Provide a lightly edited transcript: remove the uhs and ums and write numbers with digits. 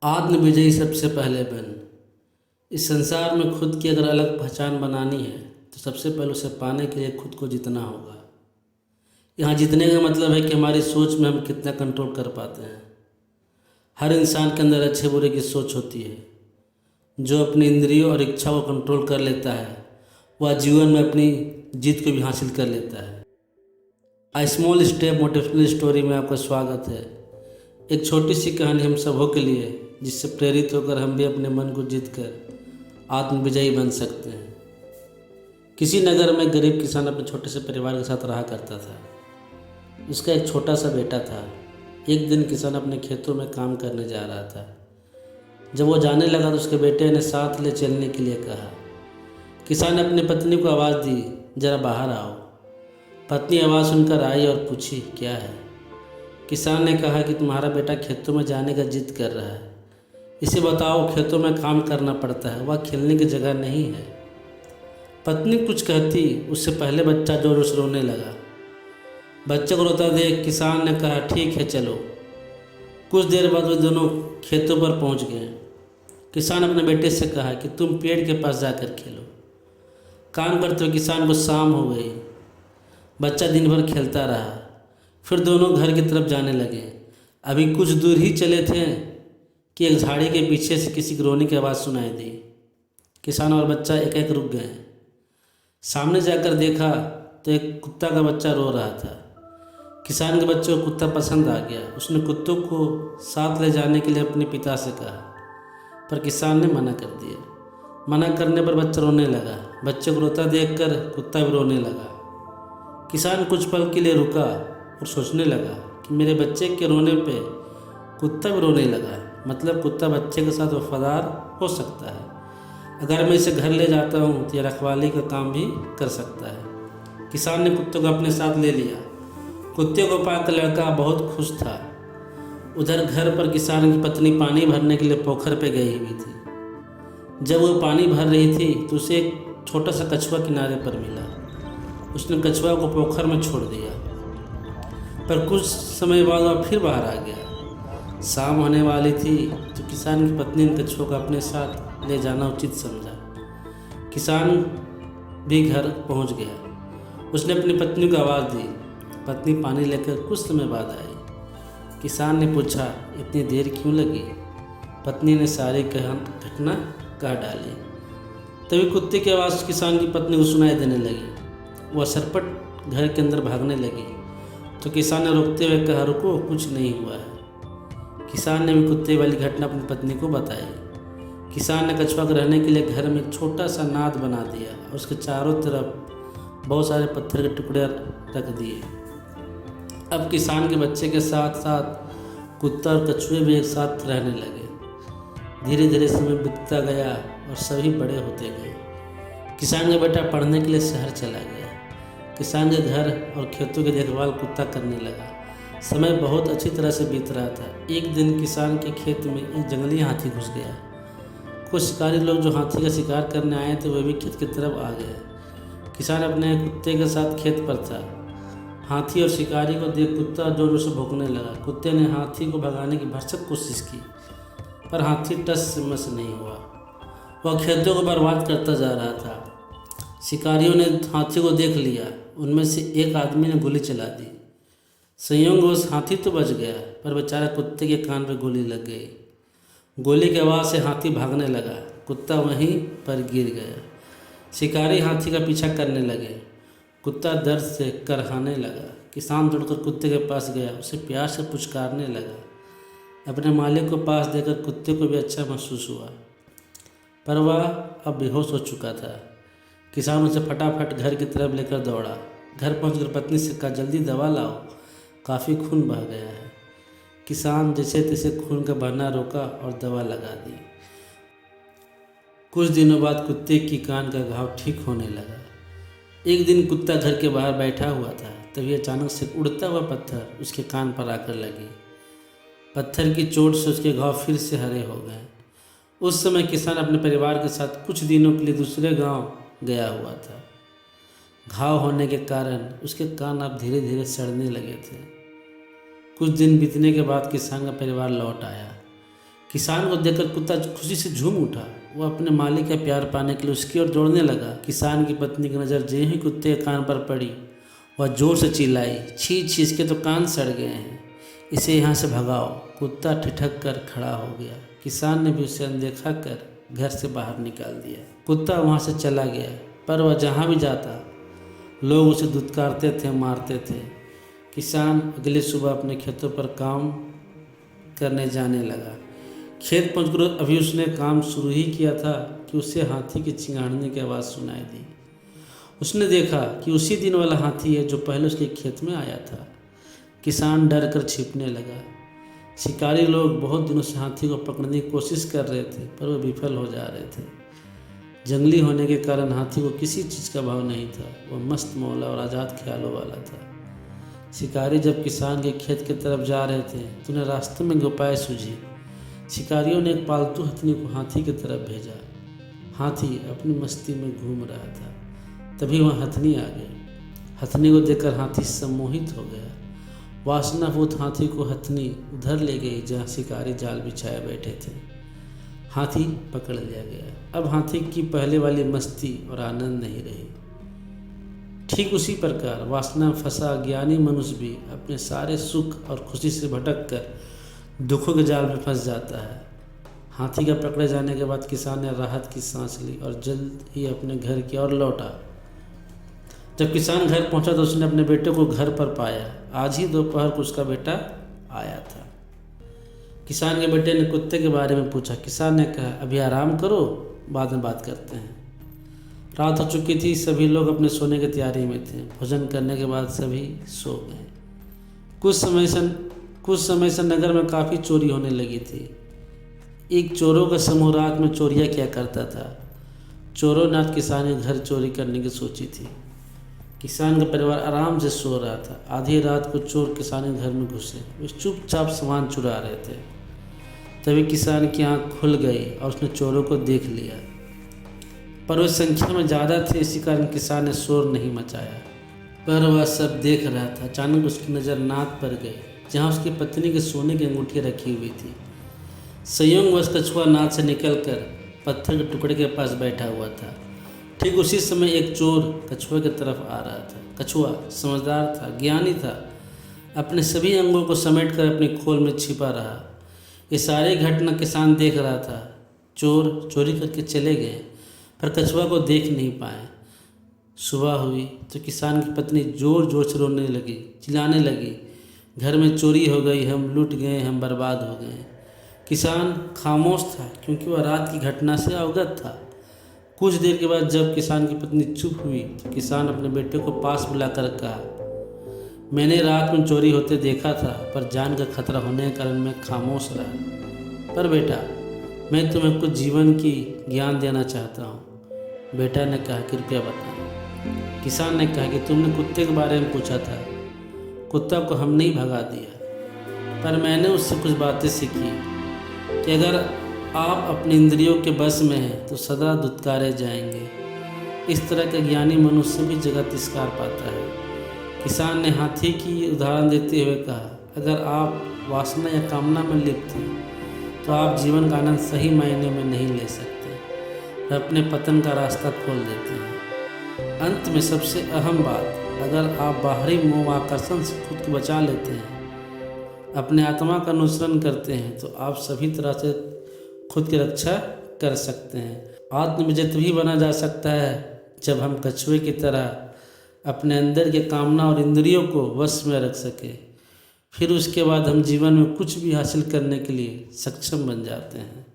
आत्म विजयी सबसे पहले बन। इस संसार में खुद की अगर अलग पहचान बनानी है तो सबसे पहले उसे पाने के लिए खुद को जीतना होगा। यहाँ जीतने का मतलब है कि हमारी सोच में हम कितना कंट्रोल कर पाते हैं। हर इंसान के अंदर अच्छे बुरे की सोच होती है। जो अपनी इंद्रियों और इच्छा को कंट्रोल कर लेता है वह जीवन में अपनी जीत को भी हासिल कर लेता है। आ स्मॉल स्टेप मोटिवेशनल स्टोरी में आपका स्वागत है। एक छोटी सी कहानी हम सबों के लिए, जिससे प्रेरित होकर हम भी अपने मन को जीत कर आत्म विजयी बन सकते हैं। किसी नगर में गरीब किसान अपने छोटे से परिवार के साथ रहा करता था। उसका एक छोटा सा बेटा था। एक दिन किसान अपने खेतों में काम करने जा रहा था। जब वो जाने लगा तो उसके बेटे ने साथ ले चलने के लिए कहा। किसान ने अपनी पत्नी को आवाज़ दी, जरा बाहर आओ। पत्नी आवाज़ सुनकर आई और पूछी, क्या है? किसान ने कहा कि तुम्हारा बेटा खेतों में जाने का जिद कर रहा है। इसे बताओ, खेतों में काम करना पड़ता है, वह खेलने की जगह नहीं है। पत्नी कुछ कहती उससे पहले बच्चा जोर से रोने लगा। बच्चे को रोता देख किसान ने कहा, ठीक है चलो। कुछ देर बाद वे दोनों खेतों पर पहुंच गए। किसान अपने बेटे से कहा कि तुम पेड़ के पास जाकर खेलो। काम करते हुए किसान को शाम हो गई। बच्चा दिन भर खेलता रहा। फिर दोनों घर की तरफ जाने लगे। अभी कुछ दूर ही चले थे कि एक झाड़ी के पीछे से किसी की रोने की आवाज़ सुनाई दी। किसान और बच्चा एक एक रुक गए। सामने जाकर देखा तो एक कुत्ता का बच्चा रो रहा था। किसान के बच्चे को कुत्ता पसंद आ गया। उसने कुत्तों को साथ ले जाने के लिए अपने पिता से कहा, पर किसान ने मना कर दिया। मना करने पर बच्चा रोने लगा। बच्चे को रोता देखकर कुत्ता भी रोने लगा। किसान कुछ पल के लिए रुका और सोचने लगा कि मेरे बच्चे के रोने पे कुत्ता भी रोने लगा, मतलब कुत्ता बच्चे के साथ वफादार हो सकता है। अगर मैं इसे घर ले जाता हूँ तो यह रखवाली का काम भी कर सकता है। किसान ने कुत्ते को अपने साथ ले लिया। कुत्ते को पाकर लड़का बहुत खुश था। उधर घर पर किसान की पत्नी पानी भरने के लिए पोखर पे गई हुई थी। जब वो पानी भर रही थी तो उसे एक छोटा सा कछुआ किनारे पर मिला। उसने कछुआ को पोखर में छोड़ दिया, पर कुछ समय बाद वह फिर बाहर आ गया। शाम होने वाली थी तो किसान की पत्नी ने कछुआ को अपने साथ ले जाना उचित समझा। किसान भी घर पहुंच गया। उसने अपनी पत्नी को आवाज़ दी। पत्नी पानी लेकर कुछ समय बाद आई। किसान ने पूछा, इतनी देर क्यों लगी? पत्नी ने सारी घटना कह डाली। तभी कुत्ते की आवाज़ किसान की पत्नी को सुनाई देने लगी। वह सरपट घर के अंदर भागने लगी तो किसान ने रोकते हुए कहा, रुको, कुछ नहीं हुआ है। किसान ने भी कुत्ते वाली घटना अपनी पत्नी को बताई। किसान ने कछुआ के रहने के लिए घर में एक छोटा सा नाद बना दिया और उसके चारों तरफ बहुत सारे पत्थर के टुकड़े रख दिए। अब किसान के बच्चे के साथ साथ कुत्ता और कछुए भी एक साथ रहने लगे। धीरे धीरे समय बीतता गया और सभी बड़े होते गए। किसान का बेटा पढ़ने के लिए शहर चला गया। किसान के घर और खेतों की देखभाल कुत्ता करने लगा। समय बहुत अच्छी तरह से बीत रहा था। एक दिन किसान के खेत में एक जंगली हाथी घुस गया। कुछ शिकारी लोग जो हाथी का शिकार करने आए थे वे भी खेत की तरफ आ गए। किसान अपने कुत्ते के साथ खेत पर था। हाथी और शिकारी को देख कुत्ता जोरों से भौंकने लगा। कुत्ते ने हाथी को भगाने की भरसक कोशिश की, पर हाथी टस से मस नहीं हुआ। वह खेतों को बर्बाद करता जा रहा था। शिकारियों ने हाथी को देख लिया। उनमें से एक आदमी ने गोली चला दी। संयोगवश हाथी तो बच गया, पर बेचारा कुत्ते के कान पर गोली लग गई। गोली की आवाज़ से हाथी भागने लगा। कुत्ता वहीं पर गिर गया। शिकारी हाथी का पीछा करने लगे। कुत्ता दर्द से करहाने लगा। किसान दौड़कर कुत्ते के पास गया, उसे प्यार से पुचकारने लगा। अपने मालिक को पास देकर कुत्ते को भी अच्छा महसूस हुआ, पर वह अब बेहोश हो चुका था। किसान उसे फटाफट घर की तरफ लेकर दौड़ा। घर पहुंचकर पत्नी से कहा, जल्दी दवा लाओ, काफ़ी खून बह गया है। किसान जैसे तैसे खून का बहना रोका और दवा लगा दी। कुछ दिनों बाद कुत्ते की कान का घाव ठीक होने लगा। एक दिन कुत्ता घर के बाहर बैठा हुआ था, तभी अचानक से उड़ता हुआ पत्थर उसके कान पर आकर लगी। पत्थर की चोट से उसके घाव फिर से हरे हो गए। उस समय किसान अपने परिवार के साथ कुछ दिनों के लिए दूसरे गांव गया हुआ था। घाव होने के कारण उसके कान अब धीरे धीरे सड़ने लगे थे। कुछ दिन बीतने के बाद किसान का परिवार लौट आया। किसान को देखकर कुत्ता खुशी से झूम उठा। वो अपने मालिक का प्यार पाने के लिए उसकी ओर दौड़ने लगा। किसान की पत्नी की नज़र जो ही कुत्ते के कान पर पड़ी, वह जोर से चिल्लाई, छी छी, इसके तो कान सड़ गए हैं, इसे यहाँ से भगाओ। कुत्ता ठिठक कर खड़ा हो गया। किसान ने भी उसे अनदेखा कर घर से बाहर निकाल दिया। कुत्ता वहाँ से चला गया, पर वह जहाँ भी जाता लोग उसे धुतकारते थे, मारते थे। किसान अगली सुबह अपने खेतों पर काम करने जाने लगा। खेत पहुंचकर अभी उसने काम शुरू ही किया था कि उसे हाथी की चिंगाड़ने की आवाज़ सुनाई दी। उसने देखा कि उसी दिन वाला हाथी है जो पहले उसके खेत में आया था। किसान डर कर छिपने लगा। शिकारी लोग बहुत दिनों से हाथी को पकड़ने की कोशिश कर रहे थे, पर वे विफल हो जा रहे थे। जंगली होने के कारण हाथी को किसी चीज़ का भाव नहीं था। वह मस्त मौला और आज़ाद ख्यालों वाला था। शिकारी जब किसान के खेत की तरफ जा रहे थे तो उन्हें रास्ते में एक उपाय सूझी। शिकारियों ने एक पालतू हथनी को हाथी की तरफ भेजा। हाथी अपनी मस्ती में घूम रहा था, तभी वहाँ हथनी आ गई। हथनी को देखकर हाथी सम्मोहित हो गया। वासनाभूत हाथी को हथनी उधर ले गई जहाँ शिकारी जाल बिछाए बैठे थे। हाथी पकड़ लिया गया। अब हाथी की पहले वाली मस्ती और आनंद नहीं रही। ठीक उसी प्रकार वासना में फंसा अज्ञानी मनुष्य भी अपने सारे सुख और खुशी से भटक कर दुखों के जाल में फंस जाता है। हाथी का पकड़े जाने के बाद किसान ने राहत की सांस ली और जल्द ही अपने घर की ओर लौटा। जब किसान घर पहुंचा तो उसने अपने बेटे को घर पर पाया। आज ही दोपहर को उसका बेटा आया था। किसान के बेटे ने कुत्ते के बारे में पूछा। किसान ने कहा, अभी आराम करो, बाद में बात करते हैं। रात हो चुकी थी, सभी लोग अपने सोने की तैयारी में थे। भोजन करने के बाद सभी सो गए। कुछ समय से नगर में काफ़ी चोरी होने लगी थी। एक चोरों का समूह रात में चोरियाँ किया करता था। चोरों ने आज किसान के घर चोरी करने की सोची थी। किसान का परिवार आराम से सो रहा था। आधी रात को चोर किसान के घर में घुसे। वे चुपचाप सामान चुरा रहे थे। तभी किसान की आँख खुल गई और उसने चोरों को देख लिया, पर वे संख्या में ज़्यादा थे, इसी कारण किसान ने शोर नहीं मचाया। पर वह सब देख रहा था। अचानक उसकी नज़र नाद पर गई जहाँ उसकी पत्नी के सोने की अंगूठी रखी हुई थी। संयोगवश कछुआ नाद से निकलकर पत्थर के टुकड़े के पास बैठा हुआ था। ठीक उसी समय एक चोर कछुए की तरफ आ रहा था। कछुआ समझदार था, ज्ञानी था, अपने सभी अंगों को समेटकर अपनी खोल में छिपा रहा। ये सारी घटना किसान देख रहा था। चोर चोरी करके चले गए, पर कछुआ को देख नहीं पाए। सुबह हुई तो किसान की पत्नी जोर जोर से रोने लगी, चिल्लाने लगी, घर में चोरी हो गई, हम लूट गए, हम बर्बाद हो गए। किसान खामोश था क्योंकि वह रात की घटना से अवगत था। कुछ देर के बाद जब किसान की पत्नी चुप हुई तो किसान अपने बेटे को पास बुलाकर कहा, मैंने रात में चोरी होते देखा था, पर जान का खतरा होने के कारण मैं खामोश रहा। पर बेटा, मैं तुम्हें कुछ जीवन की ज्ञान देना चाहता हूँ। बेटा ने कहा, कृपया बताएं। किसान ने कहा कि तुमने कुत्ते के बारे में पूछा था। कुत्ता को हमने ही भगा दिया, पर मैंने उससे कुछ बातें सीखी कि अगर आप अपनी इंद्रियों के बस में हैं तो सदा धुतकारे जाएंगे। इस तरह का ज्ञानी मनुष्य भी जगह तिरस्कार पाता है। किसान ने हाथी की उदाहरण देते हुए कहा, अगर आप वासना या कामना में लिप्त हैं तो आप जीवन का आनंद सही मायने में नहीं ले सकते, अपने पतन का रास्ता खोल देते हैं। अंत में सबसे अहम बात, अगर आप बाहरी मोह आकर्षण से खुद को बचा लेते हैं, अपने आत्मा का अनुसरण करते हैं, तो आप सभी तरह से खुद की रक्षा कर सकते हैं। आत्मविजय तभी बना जा सकता है जब हम कछुए की तरह अपने अंदर के कामना और इंद्रियों को वश में रख सके। फिर उसके बाद हम जीवन में कुछ भी हासिल करने के लिए सक्षम बन जाते हैं।